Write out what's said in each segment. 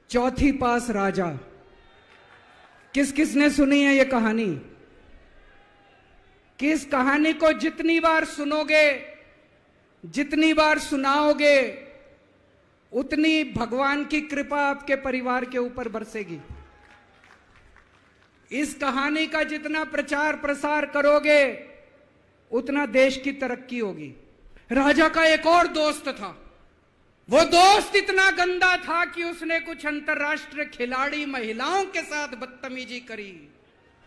चौथी पास राजा। किस किसने सुनी है ये कहानी? किस कहानी को जितनी बार सुनोगे, जितनी बार सुनाओगे, उतनी भगवान की कृपा आपके परिवार के ऊपर बरसेगी। इस कहानी का जितना प्रचार प्रसार करोगे, उतना देश की तरक्की होगी। राजा का एक और दोस्त था। वो दोस्त इतना गंदा था कि उसने कुछ अंतर्राष्ट्रीय खिलाड़ी महिलाओं के साथ बदतमीजी करी,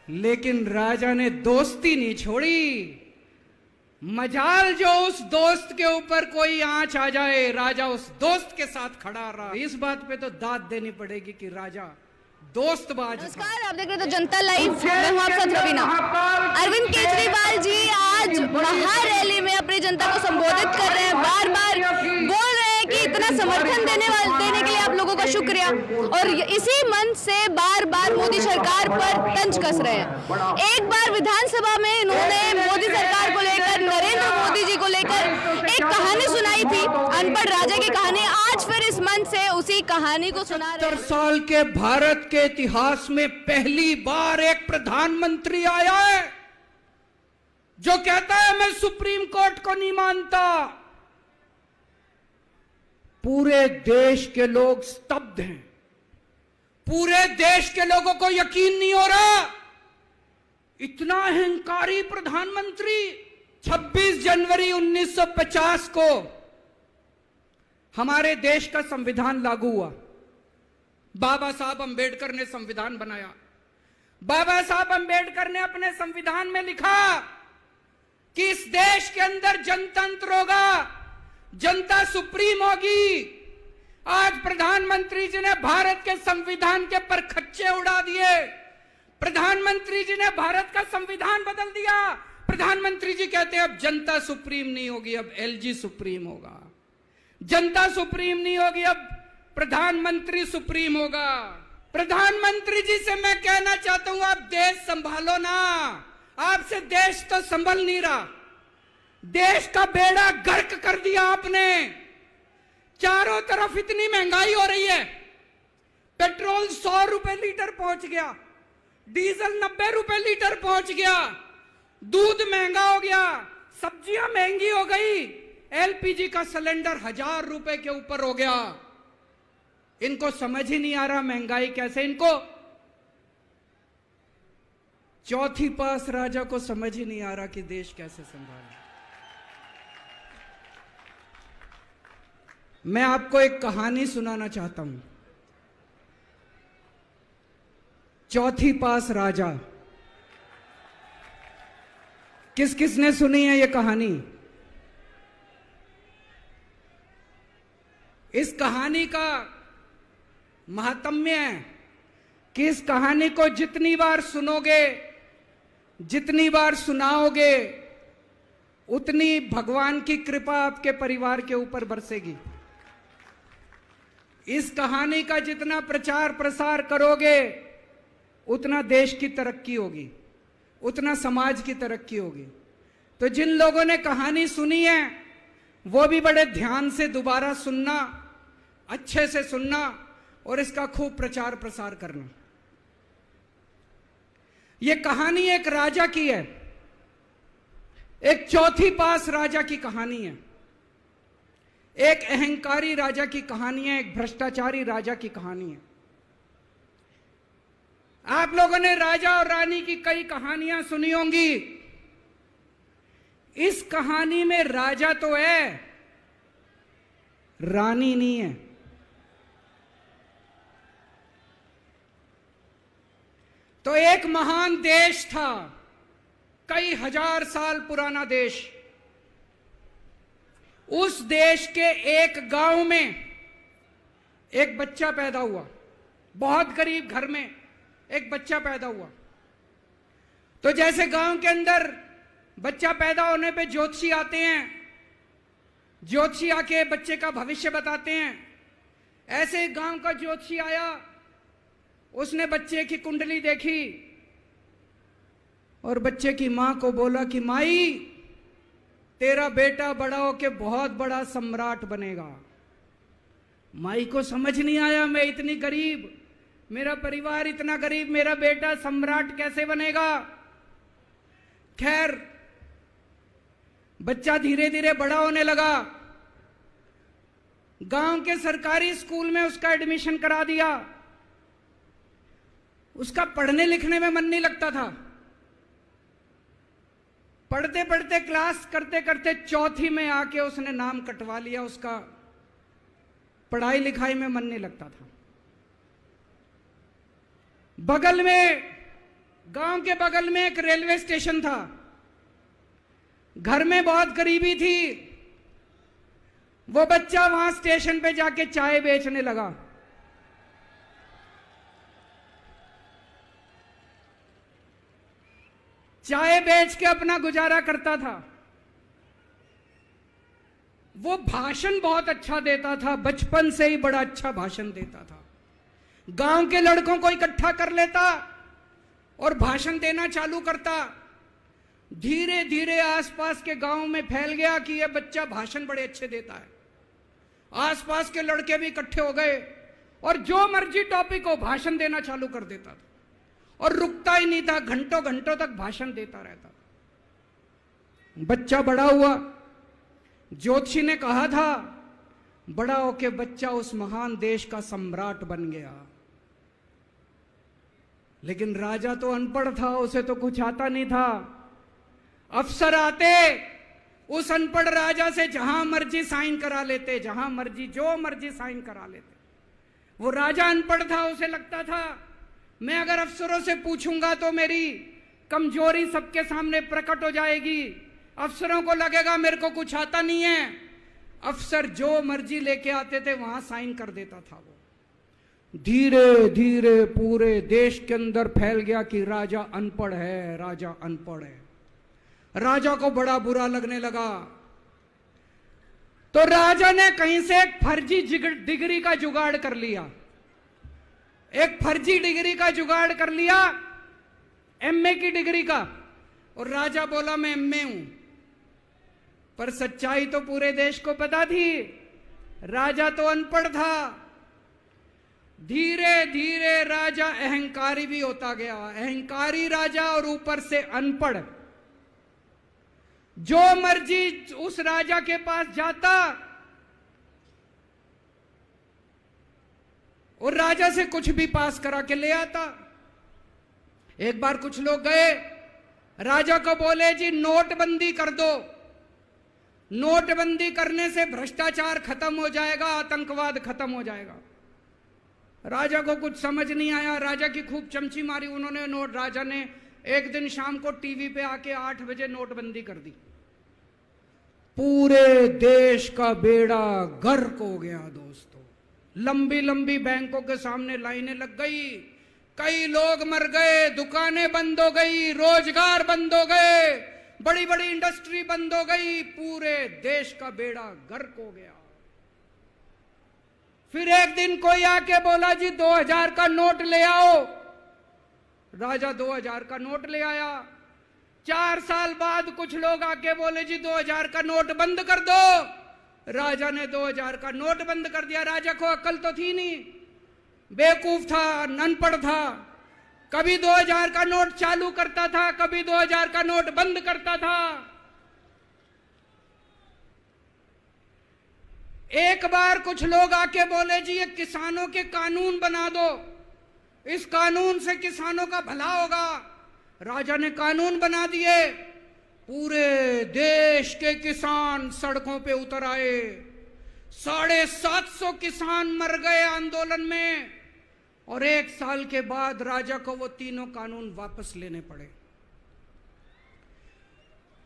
लेकिन राजा ने दोस्ती नहीं छोड़ी। मजाल जो उस दोस्त के ऊपर कोई आंच आ जाए, राजा उस दोस्त के साथ खड़ा रहा। इस बात पे तो दाद देनी पड़ेगी कि राजा दोस्तबाज। नमस्कार, आप देख रहे हैं तो जनता लाइव। मैं हूं आप साथ रवीना। अरविंद केजरीवाल जी आज महारैली में अपनी जनता को संबोधित कर रहे हैं। बार बार बोल रहे हैं कि इतना समर्थन देने के लिए आप लोगों का शुक्रिया, और इसी मन से बार बार मोदी सरकार पर तंज कस रहे हैं। एक बार विधानसभा में इन्होंने मोदी सरकार को लेकर, नरेंद्र मोदी जी को लेकर एक कहानी सुनाई थी, अनपढ़ राजा की कहानी। आज फिर इस मन से उसी कहानी को सुना रहे हैं। 70 साल के भारत के इतिहास में पहली बार एक प्रधानमंत्री आया है जो कहता है मैं सुप्रीम कोर्ट को नहीं मानता। पूरे देश के लोग स्तब्ध हैं। पूरे देश के लोगों को यकीन नहीं हो रहा, इतना अहंकारी प्रधानमंत्री। 26 जनवरी 1950 को हमारे देश का संविधान लागू हुआ। बाबा साहब अंबेडकर ने संविधान बनाया। बाबा साहब अंबेडकर ने अपने संविधान में लिखा कि इस देश के अंदर जनतंत्र होगा, जनता सुप्रीम होगी। आज प्रधानमंत्री जी ने भारत के संविधान के परखच्चे उड़ा दिए। प्रधानमंत्री जी ने भारत का संविधान बदल दिया। प्रधानमंत्री जी कहते हैं अब जनता सुप्रीम नहीं होगी, अब एलजी सुप्रीम होगा। जनता सुप्रीम नहीं होगी, अब प्रधानमंत्री सुप्रीम होगा। प्रधानमंत्री जी से मैं कहना चाहता हूं, आप देश संभालो ना। आपसे देश तो संभल नहीं रहा। देश का बेड़ा गर्क कर दिया आपने। चारों तरफ इतनी महंगाई हो रही है। पेट्रोल 100 रुपए लीटर पहुंच गया, डीजल 90 रुपए लीटर पहुंच गया, दूध महंगा हो गया, सब्जियां महंगी हो गई, एलपीजी का सिलेंडर 1000 रुपए के ऊपर हो गया। इनको समझ ही नहीं आ रहा महंगाई कैसे। इनको चौथी पास राजा को समझ ही नहीं आ रहा कि देश कैसे संभाले। मैं आपको एक कहानी सुनाना चाहता हूं। चौथी पास राजा। किस किसने सुनी है ये कहानी? इस कहानी का महात्म्य है कि इस कहानी को जितनी बार सुनोगे, जितनी बार सुनाओगे, उतनी भगवान की कृपा आपके परिवार के ऊपर बरसेगी। इस कहानी का जितना प्रचार प्रसार करोगे, उतना देश की तरक्की होगी, उतना समाज की तरक्की होगी। तो जिन लोगों ने कहानी सुनी है, वो भी बड़े ध्यान से दोबारा सुनना, अच्छे से सुनना और इसका खूब प्रचार प्रसार करना। ये कहानी एक राजा की है, एक चौथी पास राजा की कहानी है, एक अहंकारी राजा की कहानी है, एक भ्रष्टाचारी राजा की कहानी है। आप लोगों ने राजा और रानी की कई कहानियां सुनी होंगी। इस कहानी में राजा तो है, रानी नहीं है। तो एक महान देश था, कई हजार साल पुराना देश। उस देश के एक गांव में एक बच्चा पैदा हुआ। बहुत गरीब घर में एक बच्चा पैदा हुआ। तो जैसे गांव के अंदर बच्चा पैदा होने पे ज्योतिषी आते हैं, ज्योतिषी आके बच्चे का भविष्य बताते हैं, ऐसे गांव का ज्योतिषी आया। उसने बच्चे की कुंडली देखी और बच्चे की मां को बोला कि माई, तेरा बेटा बड़ा होके बहुत बड़ा सम्राट बनेगा। माई को समझ नहीं आया, मैं इतनी गरीब, मेरा परिवार इतना गरीब, मेरा बेटा सम्राट कैसे बनेगा। खैर बच्चा धीरे धीरे बड़ा होने लगा, गांव के सरकारी स्कूल में उसका एडमिशन करा दिया। उसका पढ़ने लिखने में मन नहीं लगता था। पढ़ते पढ़ते क्लास करते करते चौथी में आके उसने नाम कटवा लिया, उसका पढ़ाई लिखाई में मन नहीं लगता था। बगल में, गांव के बगल में एक रेलवे स्टेशन था, घर में बहुत गरीबी थी। वो बच्चा वहां स्टेशन पे जाके चाय बेचने लगा। चाय बेच के अपना गुजारा करता था। वो भाषण बहुत अच्छा देता था, बचपन से ही बड़ा अच्छा भाषण देता था। गांव के लड़कों को इकट्ठा कर लेता और भाषण देना चालू करता। धीरे धीरे आसपास के गांव में फैल गया कि यह बच्चा भाषण बड़े अच्छे देता है। आसपास के लड़के भी इकट्ठे हो गए और जो मर्जी टॉपिक हो भाषण देना चालू कर देता था और रुकता ही नहीं था, घंटों घंटों तक भाषण देता रहता था। बच्चा बड़ा हुआ। ज्योतिषी ने कहा था बड़ा होके बच्चा उस महान देश का सम्राट बन गया। लेकिन राजा तो अनपढ़ था, उसे तो कुछ आता नहीं था। अफसर आते, उस अनपढ़ राजा से जहां मर्जी साइन करा लेते, जहां मर्जी जो मर्जी साइन करा लेते। वो राजा अनपढ़ था, उसे लगता था मैं अगर अफसरों से पूछूंगा तो मेरी कमजोरी सबके सामने प्रकट हो जाएगी। अफसरों को लगेगा मेरे को कुछ आता नहीं है। अफसर जो मर्जी लेके आते थे वहां साइन कर देता था। वो धीरे धीरे पूरे देश के अंदर फैल गया कि राजा अनपढ़ है, राजा अनपढ़ है। राजा को बड़ा बुरा लगने लगा। तो राजा ने कहीं से एक फर्जी डिग्री का जुगाड़ कर लिया। एक फर्जी डिग्री का जुगाड़ कर लिया, एमए की डिग्री का। और राजा बोला मैं एमए हूं, पर सच्चाई तो पूरे देश को पता थी, राजा तो अनपढ़ था। धीरे धीरे राजा अहंकारी भी होता गया, अहंकारी राजा और ऊपर से अनपढ़। जो मर्जी उस राजा के पास जाता और राजा से कुछ भी पास करा के ले आता। एक बार कुछ लोग गए, राजा को बोले जी नोटबंदी कर दो, नोटबंदी करने से भ्रष्टाचार खत्म हो जाएगा, आतंकवाद खत्म हो जाएगा। राजा को कुछ समझ नहीं आया, राजा की खूब चमची मारी उन्होंने। राजा ने एक दिन शाम को टीवी पे आके 8 बजे नोटबंदी कर दी। पूरे देश का बेड़ा गर्क हो गया दोस्तों। लंबी लंबी बैंकों के सामने लाइनें लग गई, कई लोग मर गए, दुकानें बंद हो गई, रोजगार बंद हो गए, बड़ी बड़ी इंडस्ट्री बंद हो गई, पूरे देश का बेड़ा गर्क हो गया। फिर एक दिन कोई आके बोला जी 2000 का नोट ले आओ। राजा 2000 का नोट ले आया। 4 साल बाद कुछ लोग आके बोले जी 2000 का नोट बंद कर दो। राजा ने 2000 का नोट बंद कर दिया। राजा को अकल तो थी नहीं, बेवकूफ था, अनपढ़ था। कभी 2000 का नोट चालू करता था, कभी 2000 का नोट बंद करता था। एक बार कुछ लोग आके बोले जी ये किसानों के कानून बना दो, इस कानून से किसानों का भला होगा। राजा ने कानून बना दिए। पूरे देश के किसान सड़कों पे उतर आए। 750 किसान मर गए आंदोलन में। और 1 साल के बाद राजा को वो तीनों कानून वापस लेने पड़े।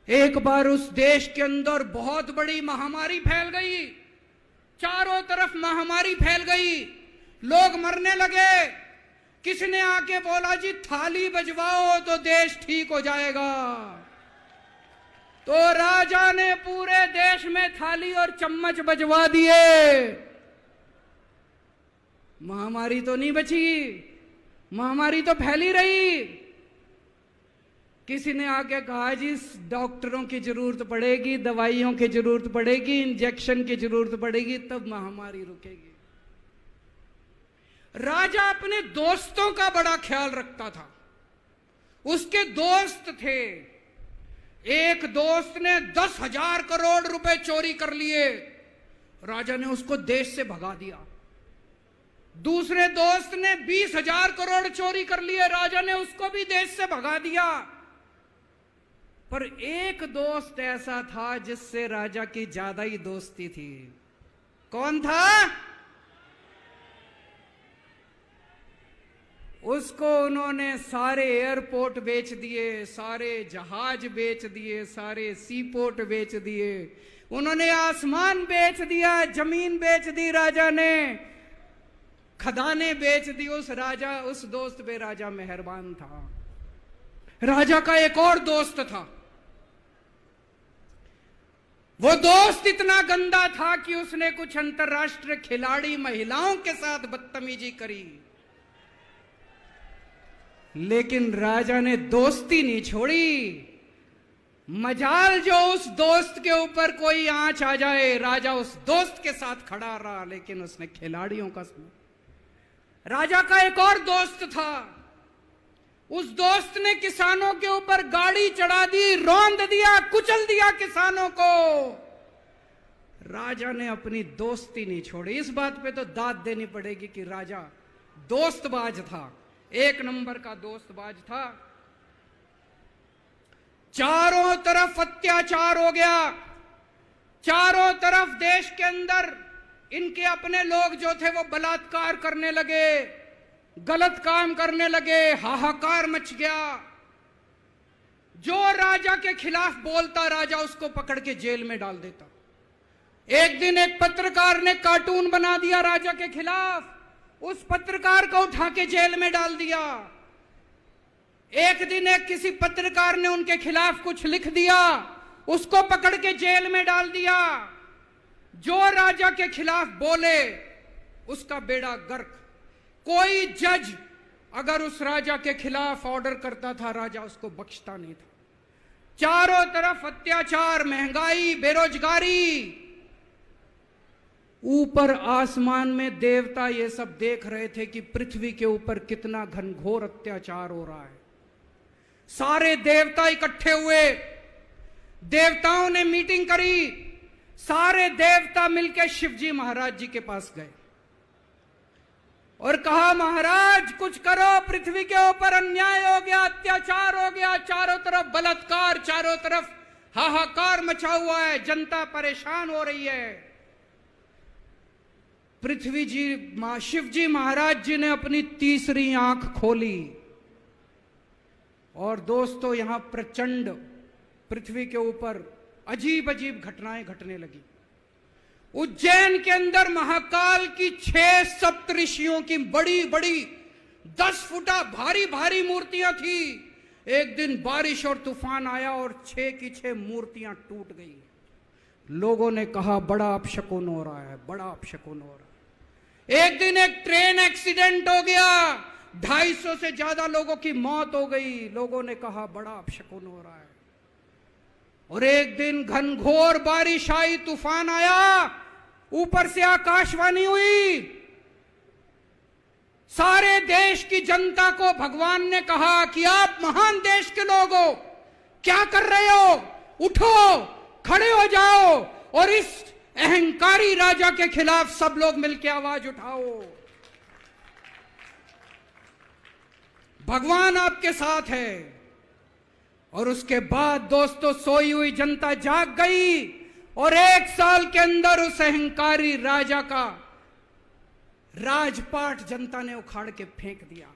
एक बार उस देश के अंदर बहुत बड़ी महामारी फैल गई, चारों तरफ महामारी फैल गई, लोग मरने लगे। किसी ने आके बोला जी थाली बजवाओ तो देश ठीक हो जाएगा। तो राजा ने पूरे देश में थाली और चम्मच बजवा दिए। महामारी तो नहीं बची, महामारी तो फैली रही। किसी ने आके कहा जी डॉक्टरों की जरूरत पड़ेगी, दवाइयों की जरूरत पड़ेगी, इंजेक्शन की जरूरत पड़ेगी, तब महामारी रुकेगी। राजा अपने दोस्तों का बड़ा ख्याल रखता था। उसके दोस्त थे। एक दोस्त ने 10,000 करोड़ रुपए चोरी कर लिए, राजा ने उसको देश से भगा दिया। दूसरे दोस्त ने 20,000 करोड़ चोरी कर लिए, राजा ने उसको भी देश से भगा दिया। पर एक दोस्त ऐसा था जिससे राजा की ज्यादा ही दोस्ती थी। कौन था? उसको उन्होंने सारे एयरपोर्ट बेच दिए, सारे जहाज बेच दिए, सारे सीपोर्ट बेच दिए, उन्होंने आसमान बेच दिया, जमीन बेच दी राजा ने, खदाने बेच दी। उस दोस्त पे राजा मेहरबान था। राजा का एक और दोस्त था। वो दोस्त इतना गंदा था कि उसने कुछ अंतर्राष्ट्रीय खिलाड़ी महिलाओं के साथ बदतमीजी करी, लेकिन राजा ने दोस्ती नहीं छोड़ी। मजाल जो उस दोस्त के ऊपर कोई आंच आ जाए, राजा उस दोस्त के साथ खड़ा रहा, लेकिन उसने खिलाड़ियों का सुना। राजा का एक और दोस्त था। उस दोस्त ने किसानों के ऊपर गाड़ी चढ़ा दी, रौंद दिया, कुचल दिया किसानों को। राजा ने अपनी दोस्ती नहीं छोड़ी। इस बात पे तो दाद देनी पड़ेगी कि राजा दोस्तबाज था, एक नंबर का दोस्तबाज था। चारों तरफ अत्याचार हो गया, चारों तरफ देश के अंदर इनके अपने लोग जो थे वो बलात्कार करने लगे, गलत काम करने लगे, हाहाकार मच गया। जो राजा के खिलाफ बोलता, राजा उसको पकड़ के जेल में डाल देता। एक दिन एक पत्रकार ने कार्टून बना दिया राजा के खिलाफ, उस पत्रकार को उठा के जेल में डाल दिया। एक दिन एक किसी पत्रकार ने उनके खिलाफ कुछ लिख दिया, उसको पकड़ के जेल में डाल दिया। जो राजा के खिलाफ बोले उसका बेड़ा गर्क। कोई जज अगर उस राजा के खिलाफ ऑर्डर करता था, राजा उसको बख्शता नहीं था। चारों तरफ अत्याचार, महंगाई, बेरोजगारी। ऊपर आसमान में देवता ये सब देख रहे थे कि पृथ्वी के ऊपर कितना घनघोर अत्याचार हो रहा है। सारे देवता इकट्ठे हुए, देवताओं ने मीटिंग करी। सारे देवता मिलकर शिवजी महाराज जी के पास गए और कहा, महाराज कुछ करो, पृथ्वी के ऊपर अन्याय हो गया, अत्याचार हो गया, चारों तरफ बलात्कार, चारों तरफ हाहाकार मचा हुआ है, जनता परेशान हो रही है। पृथ्वी जी, शिवजी महाराज जी ने अपनी तीसरी आंख खोली और दोस्तों यहां प्रचंड पृथ्वी के ऊपर अजीब अजीब घटनाएं घटने लगी। उज्जैन के अंदर महाकाल की 6 सप्तऋषियों की बड़ी बड़ी 10 फुटा भारी भारी मूर्तियां थी। एक दिन बारिश और तूफान आया और 6 की 6 मूर्तियां टूट गई। लोगों ने कहा बड़ा अपशकुन हो रहा है, बड़ा अपशकुन हो रहा है। एक दिन एक ट्रेन एक्सीडेंट हो गया, 250 से ज्यादा लोगों की मौत हो गई। लोगों ने कहा बड़ा अपशकुन हो रहा है। और एक दिन घनघोर बारिश आई, तूफान आया, ऊपर से आकाशवाणी हुई। सारे देश की जनता को भगवान ने कहा कि आप महान देश के लोग हो, क्या कर रहे हो, उठो, खड़े हो जाओ और इस अहंकारी राजा के खिलाफ सब लोग मिलकर आवाज उठाओ। भगवान आपके साथ है। और उसके बाद दोस्तों सोई हुई जनता जाग गई और 1 साल के अंदर उस अहंकारी राजा का राजपाट जनता ने उखाड़ के फेंक दिया।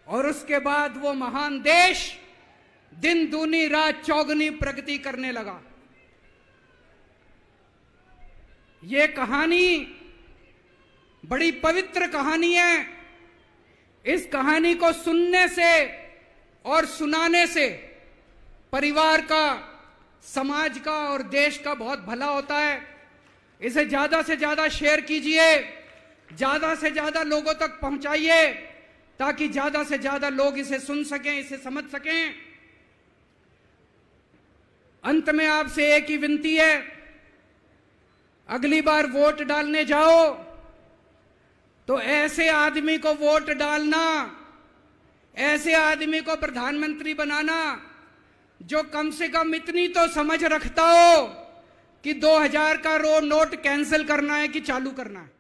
और उसके बाद वो महान देश दिन दूनी रात चौगुनी प्रगति करने लगा। ये कहानी बड़ी पवित्र कहानी है। इस कहानी को सुनने से और सुनाने से परिवार का, समाज का और देश का बहुत भला होता है। इसे ज्यादा से ज्यादा शेयर कीजिए, ज्यादा से ज्यादा लोगों तक पहुंचाइए ताकि ज्यादा से ज्यादा लोग इसे सुन सकें, इसे समझ सकें। अंत में आपसे एक ही विनती है, अगली बार वोट डालने जाओ तो ऐसे आदमी को वोट डालना, ऐसे आदमी को प्रधानमंत्री बनाना जो कम से कम इतनी तो समझ रखता हो कि 2000 का नोट कैंसिल करना है कि चालू करना है।